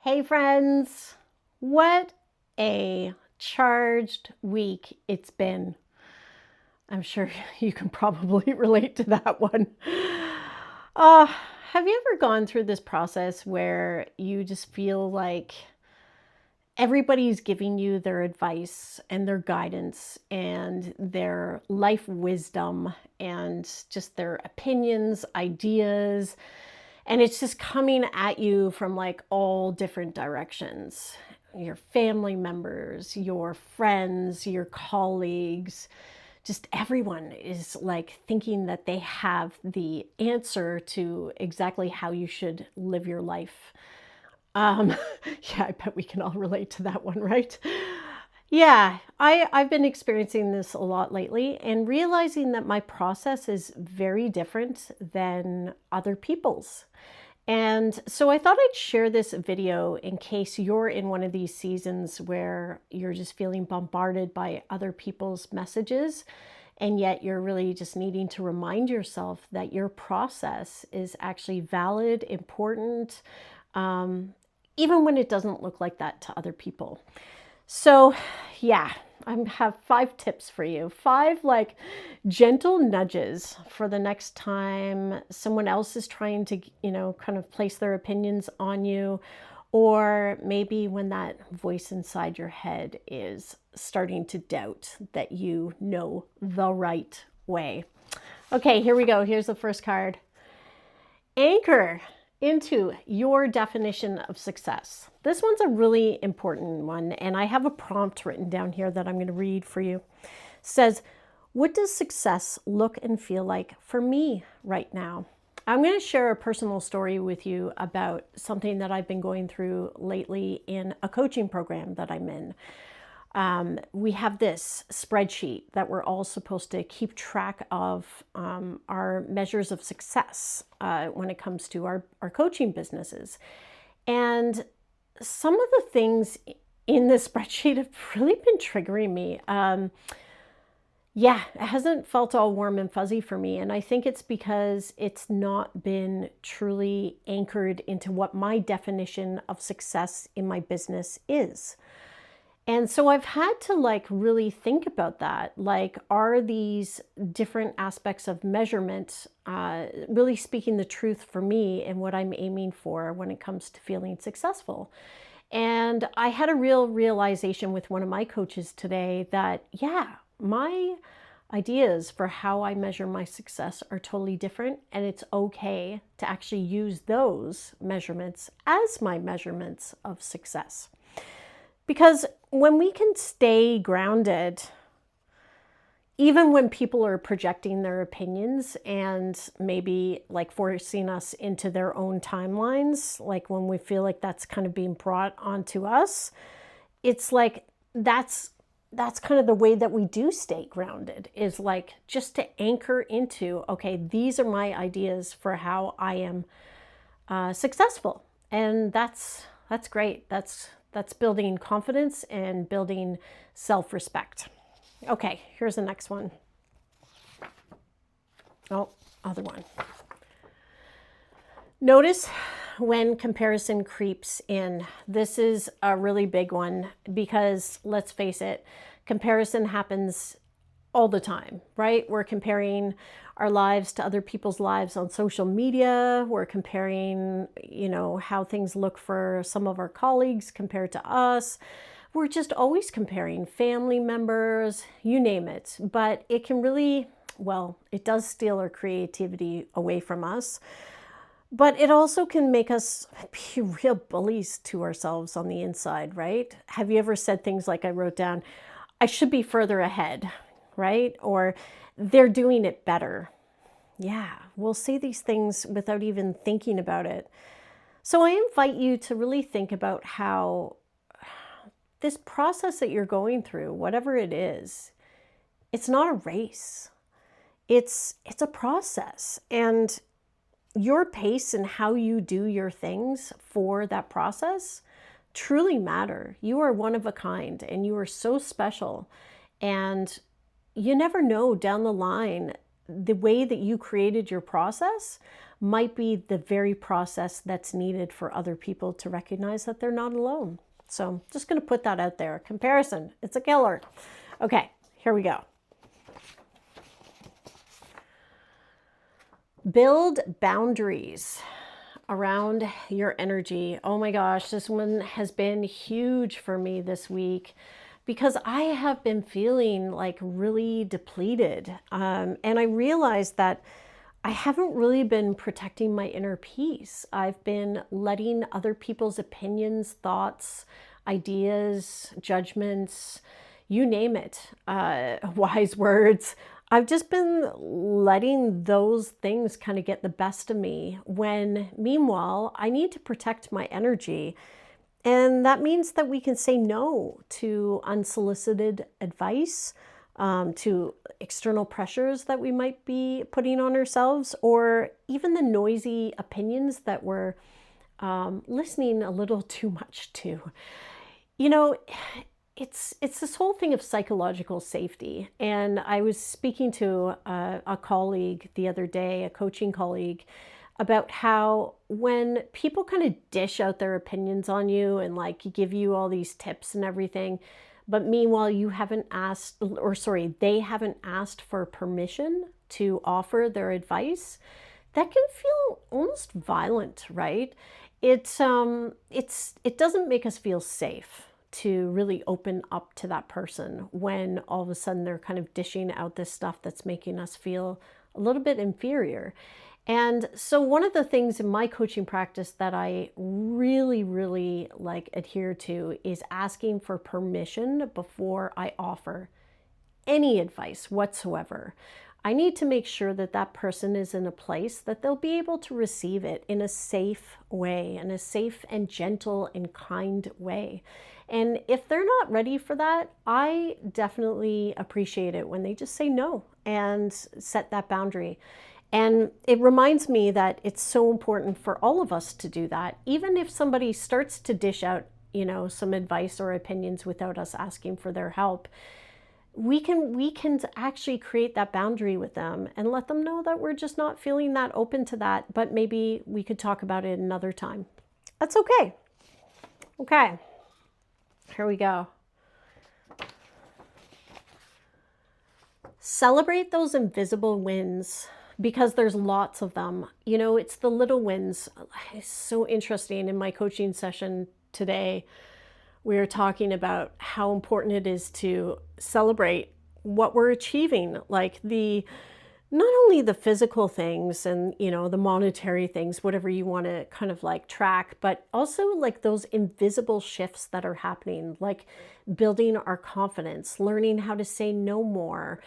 Hey friends, what a charged week it's been. I'm sure you can probably relate to that one. Uh, have you ever gone through this process where you just feel like everybody's giving you their advice and their guidance and their life wisdom and just their opinions, ideas, and it's just coming at you from like all different directions? Your family members, your friends, your colleagues, just everyone is like thinking that they have the answer to exactly how you should live your life. Um, yeah, I bet we can all relate to that one, right? Yeah, I've been experiencing this a lot lately and realizing that my process is very different than other people's. And so I thought I'd share this video in case you're in one of these seasons where you're just feeling bombarded by other people's messages, and yet you're really just needing to remind yourself that your process is actually valid, important, even when it doesn't look like that to other people. So yeah, I have 5 tips for you. 5 like gentle nudges for the next time someone else is trying to, kind of place their opinions on you, or maybe when that voice inside your head is starting to doubt that you know the right way. Okay, here we go. Here's the first card. Anchor into your definition of success. This one's a really important one, and I have a prompt written down here that I'm going to read for you. It says, what does success look and feel like for me right now? I'm going to share a personal story with you about something that I've been going through lately in a coaching program that I'm in. We have this spreadsheet that we're all supposed to keep track of our measures of success when it comes to our coaching businesses. And some of the things in this spreadsheet have really been triggering me. Yeah, it hasn't felt all warm and fuzzy for me. And I think it's because it's not been truly anchored into what my definition of success in my business is. And so I've had to like really think about that. Like, are these different aspects of measurement really speaking the truth for me and what I'm aiming for when it comes to feeling successful? And I had a real realization with one of my coaches today that, yeah, my ideas for how I measure my success are totally different. And it's okay to actually use those measurements as my measurements of success. Because when we can stay grounded, even when people are projecting their opinions and maybe like forcing us into their own timelines, like when we feel like that's kind of being brought onto us, it's like that's kind of the way that we do stay grounded, is like just to anchor into, okay, these are my ideas for how I am successful. And that's great. That's building confidence and building self-respect. Okay, here's the next one. Oh, other one. Notice when comparison creeps in. This is a really big one because, let's face it, comparison happens all the time, right? We're comparing our lives to other people's lives on social media. We're comparing, how things look for some of our colleagues compared to us. We're just always comparing family members, you name it. But it can really, well, it does steal our creativity away from us. But it also can make us be real bullies to ourselves on the inside, right? Have you ever said things like, I wrote down, I should be further ahead, right? Or they're doing it better. Yeah, we'll say these things without even thinking about it. So I invite you to really think about how this process that you're going through, whatever it is, it's not a race. It's a process. And your pace and how you do your things for that process truly matter. You are one of a kind and you are so special. And you never know down the line, the way that you created your process might be the very process that's needed for other people to recognize that they're not alone. So just going to put that out there. Comparison, it's a killer. Okay, here we go. Build boundaries around your energy. Oh my gosh, this one has been huge for me this week because I have been feeling like really depleted. And I realized that I haven't really been protecting my inner peace. I've been letting other people's opinions, thoughts, ideas, judgments, you name it, wise words. I've just been letting those things kind of get the best of me when, meanwhile, I need to protect my energy. And that means that we can say no to unsolicited advice, to external pressures that we might be putting on ourselves, or even the noisy opinions that we're listening a little too much to. You know, it's this whole thing of psychological safety. And I was speaking to a colleague the other day, a coaching colleague, about how when people kind of dish out their opinions on you and like give you all these tips and everything, but meanwhile you haven't asked, or sorry, they haven't asked for permission to offer their advice, that can feel almost violent, right? It doesn't make us feel safe to really open up to that person when all of a sudden they're kind of dishing out this stuff that's making us feel a little bit inferior. And so one of the things in my coaching practice that I really, really like adhere to is asking for permission before I offer any advice whatsoever. I need to make sure that that person is in a place that they'll be able to receive it in a safe way, in a safe and gentle and kind way. And if they're not ready for that, I definitely appreciate it when they just say no and set that boundary. And it reminds me that it's so important for all of us to do that. Even if somebody starts to dish out, some advice or opinions without us asking for their help, we can actually create that boundary with them and let them know that we're just not feeling that open to that, but maybe we could talk about it another time. That's okay. Okay, here we go. Celebrate those invisible wins, because there's lots of them. It's the little wins. It's so interesting. In my coaching session today, we were talking about how important it is to celebrate what we're achieving, like not only the physical things and, the monetary things, whatever you want to kind of like track, but also like those invisible shifts that are happening, like building our confidence, learning how to say no more,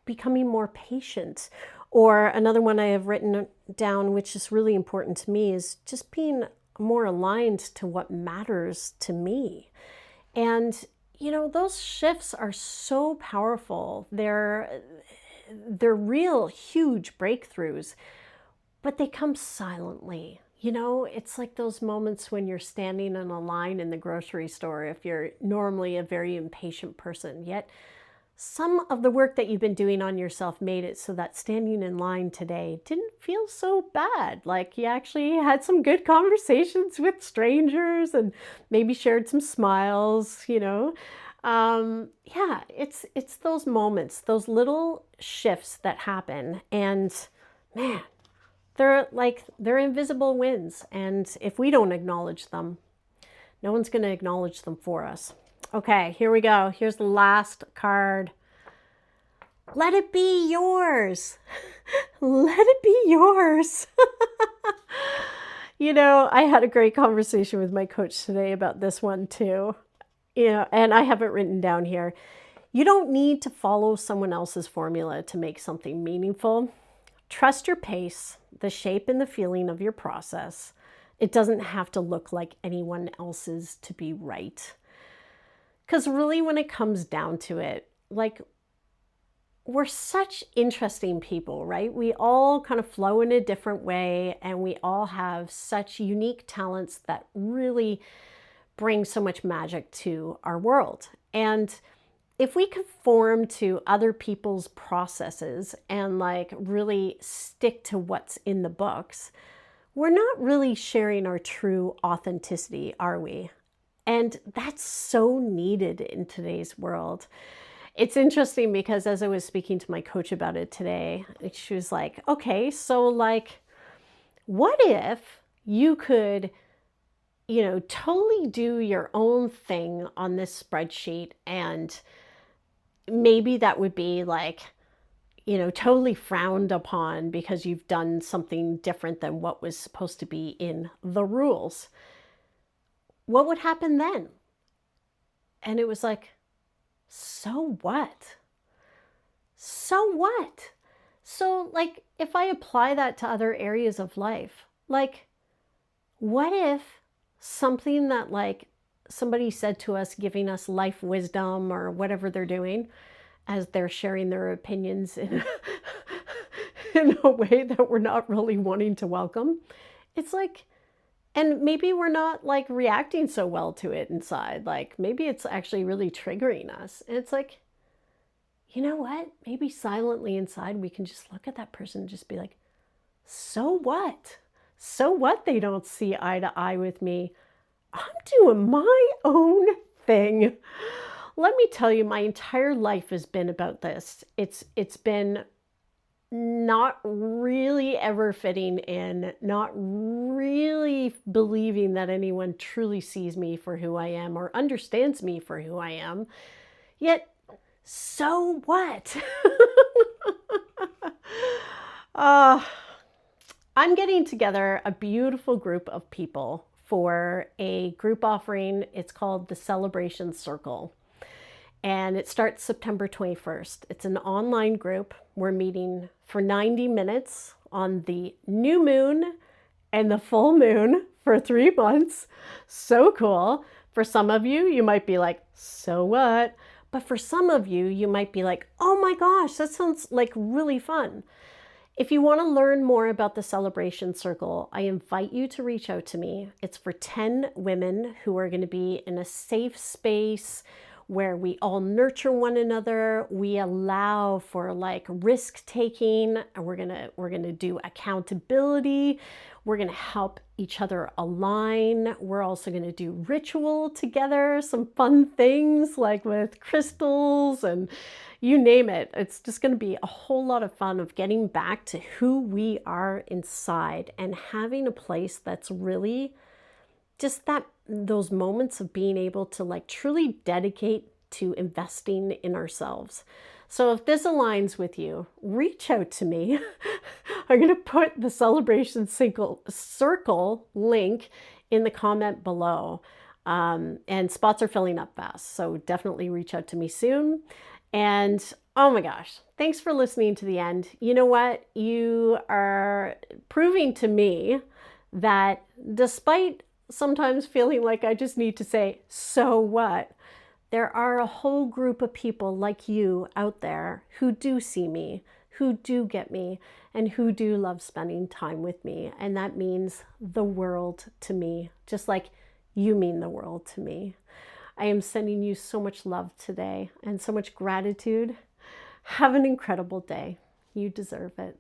becoming more patient. Or another one I have written down, which is really important to me, is just being more aligned to what matters to me. And, those shifts are so powerful. They're real huge breakthroughs, but they come silently. It's like those moments when you're standing in a line in the grocery store, if you're normally a very impatient person, yet some of the work that you've been doing on yourself made it so that standing in line today didn't feel so bad. Like you actually had some good conversations with strangers and maybe shared some smiles, Yeah, it's those moments, those little shifts that happen. And man, they're invisible wins. And if we don't acknowledge them, no one's going to acknowledge them for us. Okay, here we go. Here's the last card. Let it be yours. Let it be yours. I had a great conversation with my coach today about this one too. And I have it written down here. You don't need to follow someone else's formula to make something meaningful. Trust your pace, the shape and the feeling of your process. It doesn't have to look like anyone else's to be right. Because really, when it comes down to it, like, we're such interesting people, right? We all kind of flow in a different way, and we all have such unique talents that really bring so much magic to our world. And if we conform to other people's processes and like really stick to what's in the books, we're not really sharing our true authenticity, are we? And that's so needed in today's world. It's interesting because as I was speaking to my coach about it today, she was like, okay, so like, what if you could, totally do your own thing on this spreadsheet, and maybe that would be like, totally frowned upon because you've done something different than what was supposed to be in the rules. What would happen then? And it was like, so what? So what? So, like, if I apply that to other areas of life, like, what if something that, like, somebody said to us, giving us life wisdom or whatever they're doing, as they're sharing their opinions in, in a way that we're not really wanting to welcome, it's like, and maybe we're not like reacting so well to it inside. Like maybe it's actually really triggering us. And it's like, you know what? Maybe silently inside we can just look at that person and just be like, so what? So what they don't see eye to eye with me? I'm doing my own thing. Let me tell you, my entire life has been about this. It's been not really ever fitting in, not really believing that anyone truly sees me for who I am or understands me for who I am. Yet, so what? I'm getting together a beautiful group of people for a group offering. It's called the Celebration Circle. And it starts September 21st. It's an online group. We're meeting for 90 minutes on the new moon and the full moon for 3 months. So cool. For some of you, you might be like, so what? But for some of you, you might be like, oh my gosh, that sounds like really fun. If you want to learn more about the Celebration Circle, I invite you to reach out to me. It's for 10 women who are going to be in a safe space where we all nurture one another. We allow for like risk taking, and we're gonna do accountability. We're gonna help each other align. We're also gonna do ritual together, some fun things like with crystals and you name it. It's just gonna be a whole lot of fun of getting back to who we are inside and having a place that's really just that, those moments of being able to like truly dedicate to investing in ourselves. So if this aligns with you, reach out to me. I'm going to put the Celebration Circle link in the comment below. And spots are filling up fast, so definitely reach out to me soon. And oh my gosh, thanks for listening to the end. You know what? You are proving to me that despite sometimes feeling like I just need to say, so what? There are a whole group of people like you out there who do see me, who do get me, and who do love spending time with me. And that means the world to me, just like you mean the world to me. I am sending you so much love today and so much gratitude. Have an incredible day. You deserve it.